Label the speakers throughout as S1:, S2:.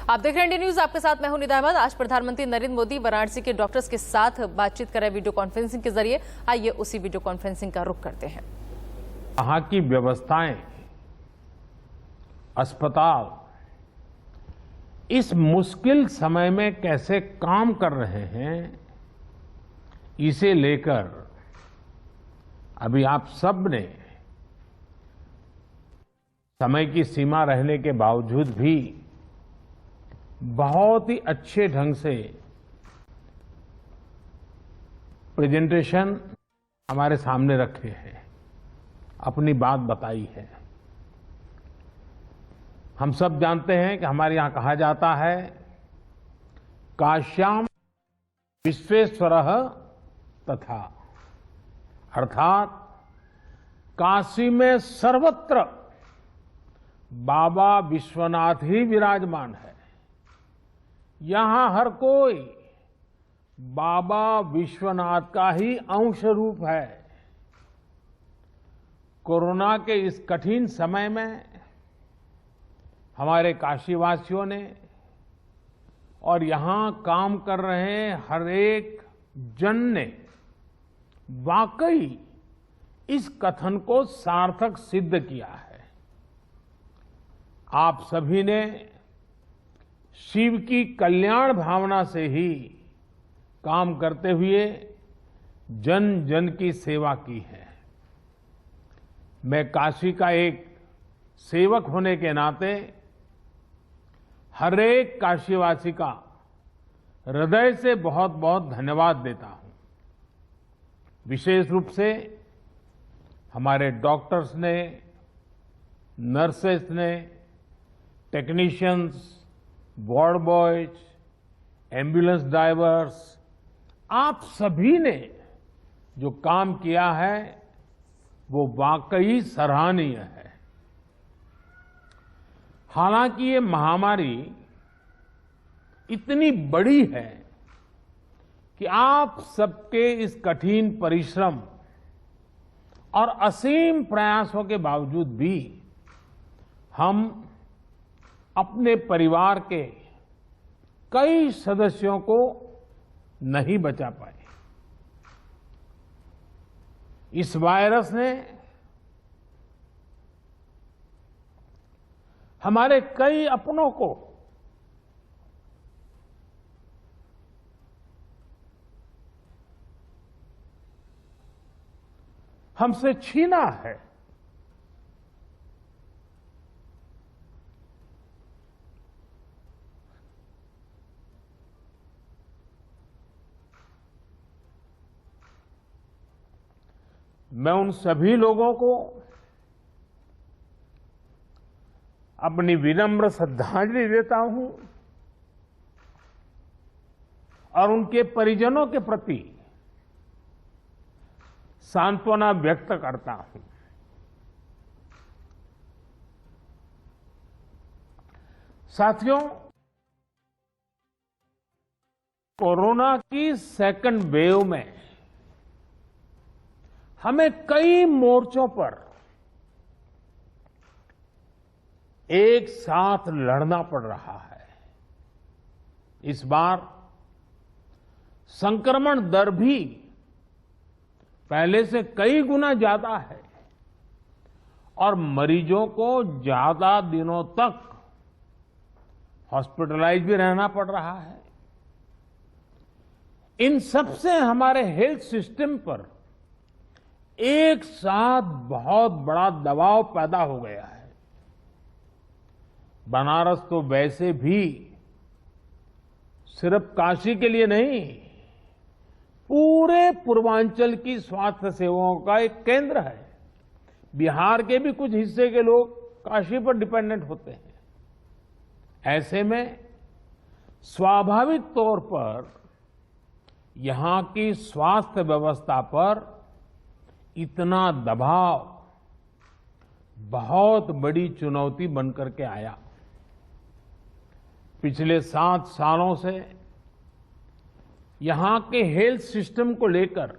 S1: आप देख रहे हैं इंडिया न्यूज, आपके साथ मैं हूं निदा अहमद। आज प्रधानमंत्री नरेंद्र मोदी वाराणसी के डॉक्टर्स के साथ बातचीत कर रहे वीडियो कॉन्फ्रेंसिंग के जरिए। आइए उसी वीडियो कॉन्फ्रेंसिंग का रुख करते हैं।
S2: यहाँ की व्यवस्थाएं, अस्पताल इस मुश्किल समय में कैसे काम कर रहे हैं, इसे लेकर अभी आप सब ने समय की सीमा रहने के बावजूद भी बहुत ही अच्छे ढंग से प्रेजेंटेशन हमारे सामने रखे हैं, अपनी बात बताई है। हम सब जानते हैं कि हमारे यहां कहा जाता है, काश्याम विश्वेश्वरः तथा, अर्थात काशी में सर्वत्र बाबा विश्वनाथ ही विराजमान है। यहां हर कोई बाबा विश्वनाथ का ही अंश रूप है। कोरोना के इस कठिन समय में हमारे काशीवासियों ने और यहां काम कर रहे हर एक जन ने वाकई इस कथन को सार्थक सिद्ध किया है। आप सभी ने शिव की कल्याण भावना से ही काम करते हुए जन जन की सेवा की है। मैं काशी का एक सेवक होने के नाते हर एक काशीवासी का हृदय से बहुत बहुत धन्यवाद देता हूं। विशेष रूप से हमारे डॉक्टर्स ने, नर्सेस ने, technicians, ward boys, ambulance drivers, आप सभी ने जो काम किया है वो वाकई सराहनीय है। हालांकि ये महामारी इतनी बड़ी है कि आप सबके इस कठिन परिश्रम और असीम प्रयासों के बावजूद भी हम अपने परिवार के कई सदस्यों को नहीं बचा पाए। इस वायरस ने हमारे कई अपनों को हमसे छीना है। मैं उन सभी लोगों को अपनी विनम्र श्रद्धांजलि देता हूं और उनके परिजनों के प्रति सांत्वना व्यक्त करता हूं। साथियों, कोरोना की सेकंड वेव में हमें कई मोर्चों पर एक साथ लड़ना पड़ रहा है। इस बार संक्रमण दर भी पहले से कई गुना ज्यादा है और मरीजों को ज्यादा दिनों तक हॉस्पिटलाइज भी रहना पड़ रहा है। इन सब से हमारे हेल्थ सिस्टम पर एक साथ बहुत बड़ा दबाव पैदा हो गया है। बनारस तो वैसे भी सिर्फ काशी के लिए नहीं, पूरे पूर्वांचल की स्वास्थ्य सेवाओं का एक केंद्र है। बिहार के भी कुछ हिस्से के लोग काशी पर डिपेंडेंट होते हैं। ऐसे में स्वाभाविक तौर पर यहां की स्वास्थ्य व्यवस्था पर इतना दबाव बहुत बड़ी चुनौती बनकर के आया। पिछले 7 सालों से यहां के हेल्थ सिस्टम को लेकर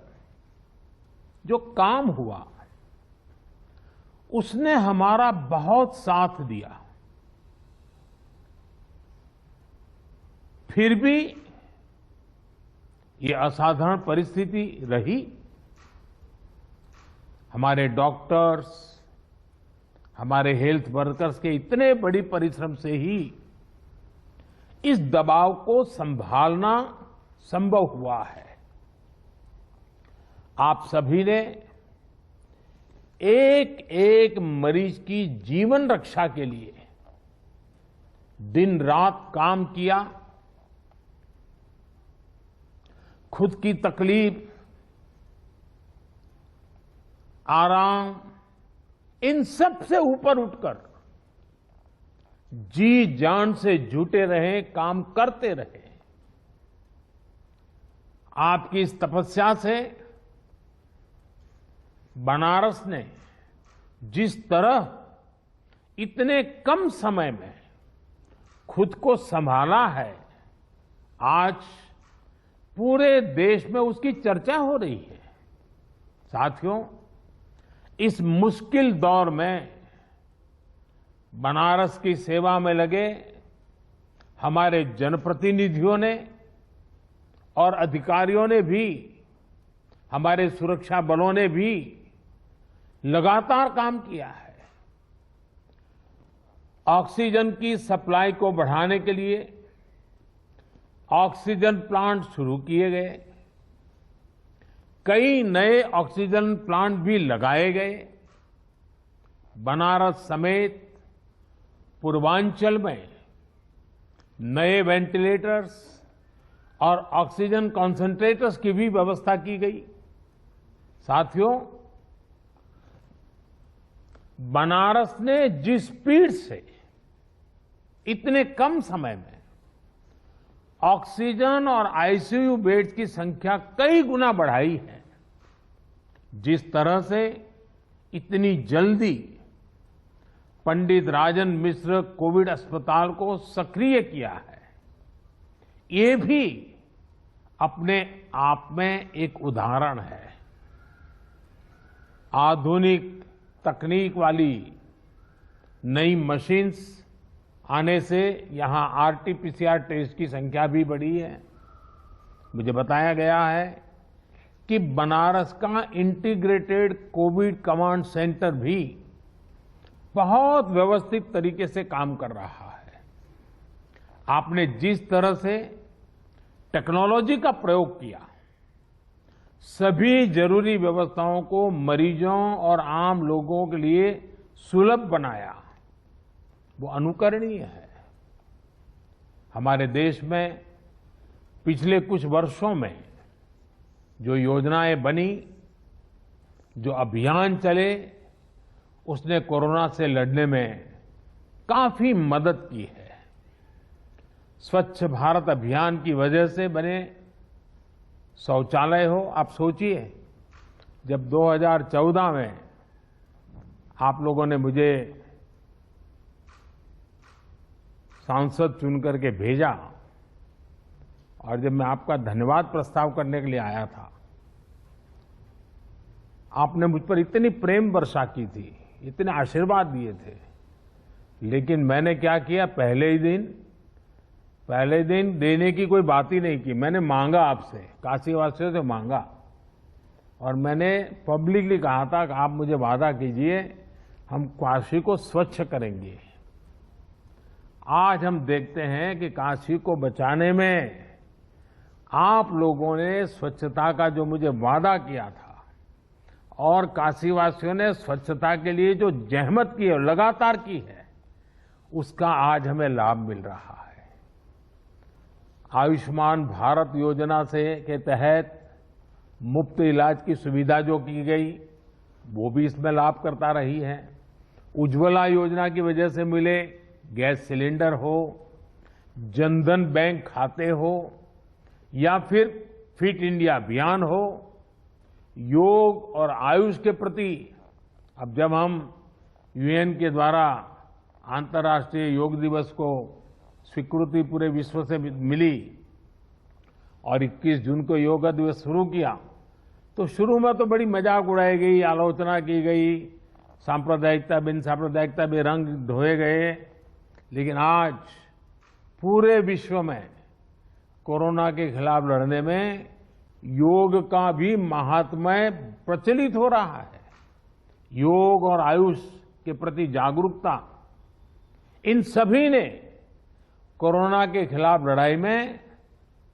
S2: जो काम हुआ उसने हमारा बहुत साथ दिया। फिर भी ये असाधारण परिस्थिति रही। हमारे डॉक्टर्स, हमारे हेल्थ वर्कर्स के इतने बड़ी परिश्रम से ही इस दबाव को संभालना संभव हुआ है। आप सभी ने एक एक मरीज की जीवन रक्षा के लिए दिन रात काम किया। खुद की तकलीफ, आराम, इन सब से ऊपर उठकर जी जान से जुटे रहे, काम करते रहे। आपकी इस तपस्या से बनारस ने जिस तरह इतने कम समय में खुद को संभाला है, आज पूरे देश में उसकी चर्चा हो रही है। साथियों, इस मुश्किल दौर में बनारस की सेवा में लगे हमारे जनप्रतिनिधियों ने और अधिकारियों ने भी, हमारे सुरक्षा बलों ने भी लगातार काम किया है। ऑक्सीजन की सप्लाई को बढ़ाने के लिए ऑक्सीजन प्लांट शुरू किए गए, कई नए ऑक्सीजन प्लांट भी लगाए गए। बनारस समेत पूर्वांचल में नए वेंटिलेटर्स और ऑक्सीजन कॉन्सेंट्रेटर्स की भी व्यवस्था की गई। साथियों, बनारस ने जिस स्पीड से इतने कम समय में ऑक्सीजन और आईसीयू बेड्स की संख्या कई गुना बढ़ाई है, जिस तरह से इतनी जल्दी पंडित राजन मिश्र कोविड अस्पताल को सक्रिय किया है, ये भी अपने आप में एक उदाहरण है। आधुनिक तकनीक वाली नई मशीन्स आने से यहां आरटीपीसीआर टेस्ट की संख्या भी बढ़ी है। मुझे बताया गया है कि बनारस का इंटीग्रेटेड कोविड कमांड सेंटर भी बहुत व्यवस्थित तरीके से काम कर रहा है। आपने जिस तरह से टेक्नोलॉजी का प्रयोग किया, सभी जरूरी व्यवस्थाओं को मरीजों और आम लोगों के लिए सुलभ बनाया, वो अनुकरणीय है। हमारे देश में पिछले कुछ वर्षों में जो योजनाएं बनी, जो अभियान चले, उसने कोरोना से लड़ने में काफी मदद की है। स्वच्छ भारत अभियान की वजह से बने शौचालय हो, आप सोचिए, जब 2014 में आप लोगों ने मुझे सांसद चुन करके भेजा और जब मैं आपका धन्यवाद प्रस्ताव करने के लिए आया था, आपने मुझ पर इतनी प्रेम वर्षा की थी, इतने आशीर्वाद दिए थे, लेकिन मैंने क्या किया, पहले ही दिन देने की कोई बात ही नहीं की। मैंने मांगा आपसे, काशीवासियों से मांगा, और मैंने पब्लिकली कहा था कि आप मुझे वादा कीजिए, हम काशी को स्वच्छ करेंगे। आज हम देखते हैं कि काशी को बचाने में आप लोगों ने स्वच्छता का जो मुझे वादा किया था और काशीवासियों ने स्वच्छता के लिए जो जहमत की है, लगातार की है, उसका आज हमें लाभ मिल रहा है। आयुष्मान भारत योजना के तहत मुफ्त इलाज की सुविधा जो की गई, वो भी इसमें लाभ करता रही है। उज्ज्वला योजना की वजह से मिले गैस सिलेंडर हो, जनधन बैंक खाते हो, या फिर फिट इंडिया अभियान हो, योग और आयुष के प्रति अब जब हम यूएन के द्वारा अंतर्राष्ट्रीय योग दिवस को स्वीकृति पूरे विश्व से मिली और 21 जून को योग दिवस शुरू किया, तो शुरू में तो बड़ी मजाक उड़ाई गई, आलोचना की गई, सांप्रदायिकता बिन सांप्रदायिकता में रंग ढोए गए, लेकिन आज पूरे विश्व में कोरोना के खिलाफ लड़ने में योग का भी महात्म्य प्रचलित हो रहा है। योग और आयुष के प्रति जागरूकता, इन सभी ने कोरोना के खिलाफ लड़ाई में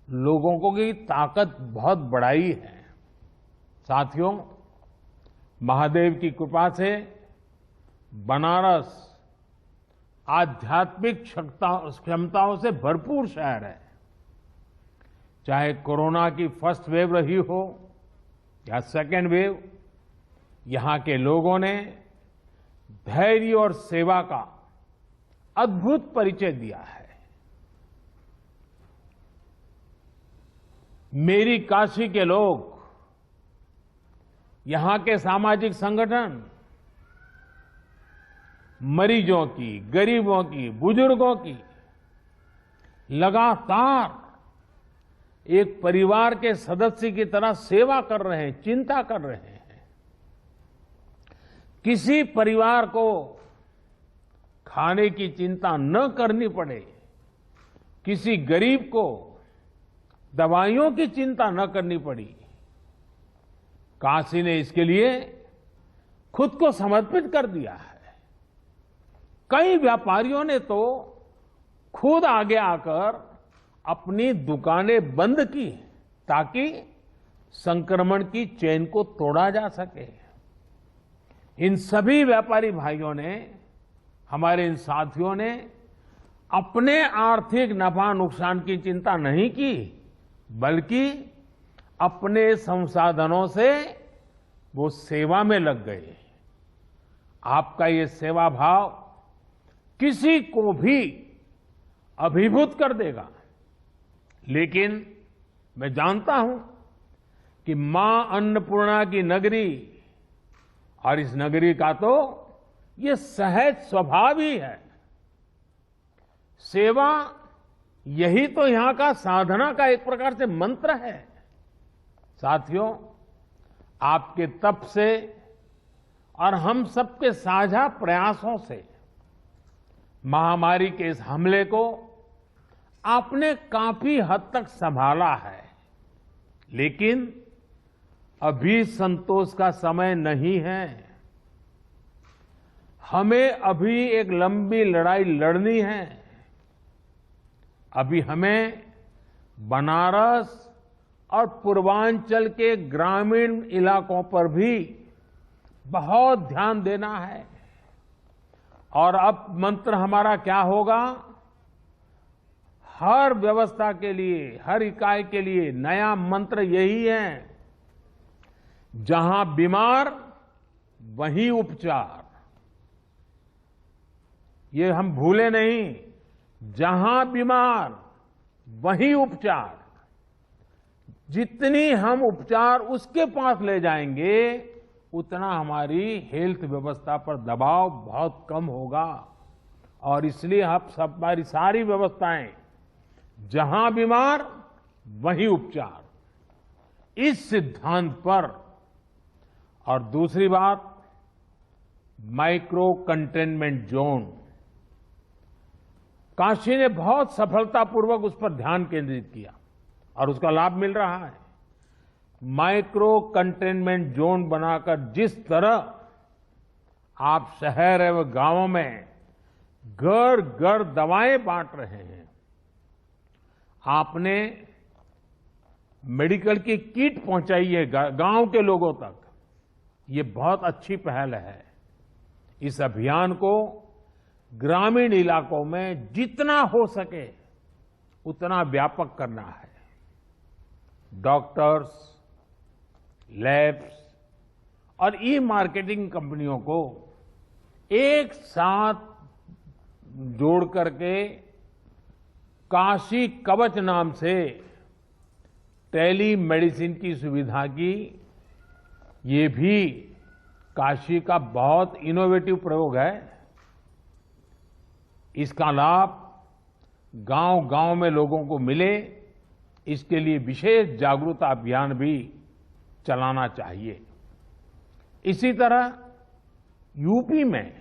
S2: लोगों को की ताकत बहुत बढ़ाई है। साथियों, महादेव की कृपा से बनारस आध्यात्मिक क्षमताओं से भरपूर शहर है। चाहे कोरोना की फर्स्ट वेव रही हो या सेकेंड वेव, यहां के लोगों ने धैर्य और सेवा का अद्भुत परिचय दिया है। मेरी काशी के लोग, यहां के सामाजिक संगठन मरीजों की, गरीबों की, बुजुर्गों की लगातार एक परिवार के सदस्य की तरह सेवा कर रहे हैं, चिंता कर रहे हैं। किसी परिवार को खाने की चिंता न करनी पड़े, किसी गरीब को दवाइयों की चिंता न करनी पड़ी, काशी ने इसके लिए खुद को समर्पित कर दिया है। कई व्यापारियों ने तो खुद आगे आकर अपनी दुकानें बंद की ताकि संक्रमण की चेन को तोड़ा जा सके। इन सभी व्यापारी भाइयों ने, हमारे इन साथियों ने अपने आर्थिक नफा नुकसान की चिंता नहीं की, बल्कि अपने संसाधनों से वो सेवा में लग गए। आपका ये सेवा भाव किसी को भी अभिभूत कर देगा। लेकिन मैं जानता हूं कि मां अन्नपूर्णा की नगरी, और इस नगरी का तो ये सहज स्वभाव ही है। सेवा यही तो यहां का साधना का एक प्रकार से मंत्र है। साथियों, आपके तप से और हम सबके साझा प्रयासों से महामारी के इस हमले को आपने काफी हद तक संभाला है। लेकिन अभी संतोष का समय नहीं है। हमें अभी एक लंबी लड़ाई लड़नी है। अभी हमें बनारस और पूर्वांचल के ग्रामीण इलाकों पर भी बहुत ध्यान देना है। और अब मंत्र हमारा क्या होगा? हर व्यवस्था के लिए, हर इकाई के लिए नया मंत्र यही है, जहां बीमार वहीं उपचार। ये हम भूले नहीं, जहां बीमार वहीं उपचार। जितनी हम उपचार उसके पास ले जाएंगे, उतना हमारी हेल्थ व्यवस्था पर दबाव बहुत कम होगा। और इसलिए अब सब हमारी सारी व्यवस्थाएं, जहां बीमार वहीं उपचार, इस सिद्धांत पर। और दूसरी बात, माइक्रो कंटेनमेंट जोन, काशी ने बहुत सफलतापूर्वक उस पर ध्यान केंद्रित किया और उसका लाभ मिल रहा है। माइक्रो कंटेनमेंट जोन बनाकर जिस तरह आप शहर एवं गांवों में घर घर दवाएं बांट रहे हैं, आपने मेडिकल की किट पहुंचाई है गांव के लोगों तक, ये बहुत अच्छी पहल है। इस अभियान को ग्रामीण इलाकों में जितना हो सके उतना व्यापक करना है। डॉक्टर्स, लैब्स और ई मार्केटिंग कंपनियों को एक साथ जोड़ करके काशी कवच नाम से टेली मेडिसिन की सुविधा की, ये भी काशी का बहुत इनोवेटिव प्रयोग है। इसका लाभ गांव-गांव में लोगों को मिले, इसके लिए विशेष जागरूकता अभियान भी चलाना चाहिए। इसी तरह यूपी में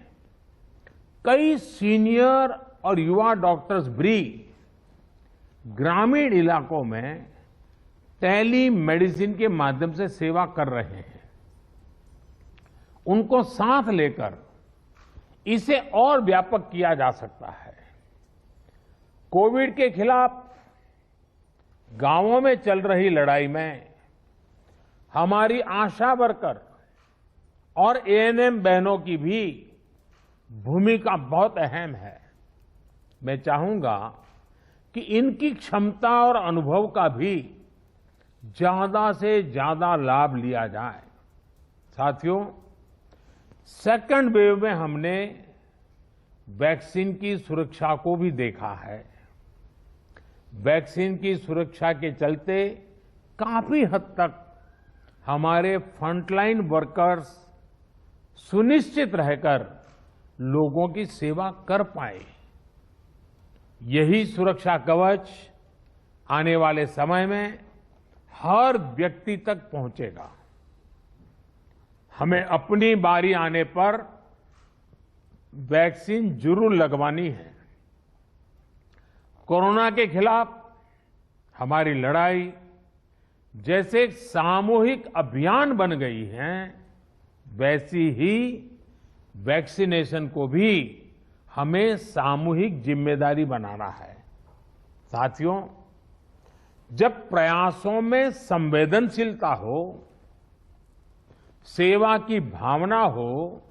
S2: कई सीनियर और युवा डॉक्टर्स भी ग्रामीण इलाकों में टेली मेडिसिन के माध्यम से सेवा कर रहे हैं, उनको साथ लेकर इसे और व्यापक किया जा सकता है। कोविड के खिलाफ गांवों में चल रही लड़ाई में हमारी आशा वर्कर और एएनएम बहनों की भी भूमिका बहुत अहम है। मैं चाहूंगा कि इनकी क्षमता और अनुभव का भी ज्यादा से ज्यादा लाभ लिया जाए। साथियों, सेकंड वेव में हमने वैक्सीन की सुरक्षा को भी देखा है। वैक्सीन की सुरक्षा के चलते काफी हद तक हमारे फ्रंटलाइन वर्कर्स सुनिश्चित रहकर लोगों की सेवा कर पाए। यही सुरक्षा कवच आने वाले समय में हर व्यक्ति तक पहुंचेगा। हमें अपनी बारी आने पर वैक्सीन जरूर लगवानी है। कोरोना के खिलाफ हमारी लड़ाई जैसे एक सामूहिक अभियान बन गई है, वैसी ही वैक्सीनेशन को भी हमें सामूहिक जिम्मेदारी बनाना है। साथियों, जब प्रयासों में संवेदनशीलता हो, सेवा की भावना हो,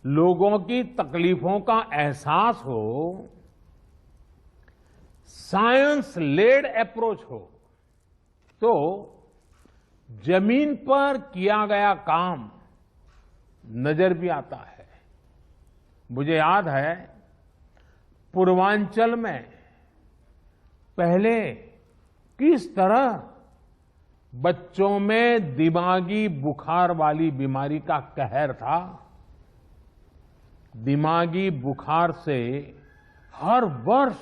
S2: लोगों की तकलीफों का एहसास हो, साइंस लेड अप्रोच हो, तो जमीन पर किया गया काम नजर भी आता है। मुझे याद है, पूर्वांचल में पहले किस तरह बच्चों में दिमागी बुखार वाली बीमारी का कहर था। दिमागी बुखार से हर वर्ष